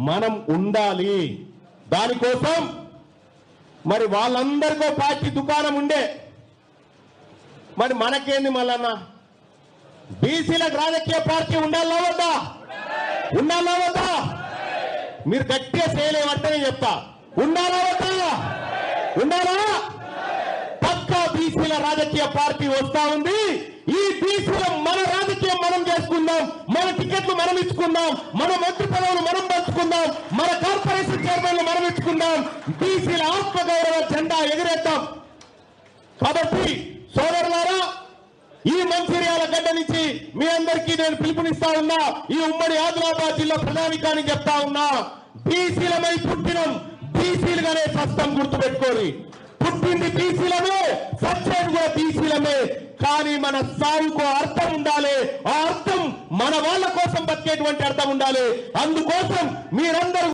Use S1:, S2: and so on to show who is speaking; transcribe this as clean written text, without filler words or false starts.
S1: మనం ఉండాలి. దానికోసం మరి వాళ్ళందరికో పార్టీ దుకాణం ఉండే, మరి మనకేంది మళ్ళన్నా? బీసీలకు రాజకీయ పార్టీ ఉండాలా వద్దా? ఉండాలా వద్దా? మీరు గట్టిగా చేయలేమంటే నేను చెప్తా, ఉండాలా వద్దా? ఉండాలా? పక్కా బీసీల రాజకీయ పార్టీ వస్తా ఉంది. ఈ బీసీల మన రాజకీయం మనం చేసుకుందాం, మన టికెట్లు మనం ఇచ్చుకుందాం, మన మంత్రి పదవులు మనం పంచుకుందాం, మన కార్పొరేషన్ చైర్మన్లు మనం ఇచ్చుకుందాం, బీసీల ఆత్మగౌరవ జెండా ఎగిరేద్దాం. కాబట్టి సోదరులారా, ఈ మంచిర్యాల గడ్డ నుంచి మీ అందరికీ నేను పిలుపునిస్తా ఉన్నా, ఈ ఉమ్మడి ఆదిలాబాద్ జిల్లా ప్రధానికానికి చెప్తా ఉన్నా, బీసీలమై పుట్టినం, బీసీలుగానే సస్తం గుర్తుపెట్టుకోని. పుట్టింది బీసీలమే, సత్యం కూడా బీసీలమే. కానీ మన సాగుకు అర్థం ఉండాలి. ఆ అర్థం మన వాళ్ళ కోసం బతికేటువంటి అర్థం ఉండాలి. అందుకోసం మీరందరూ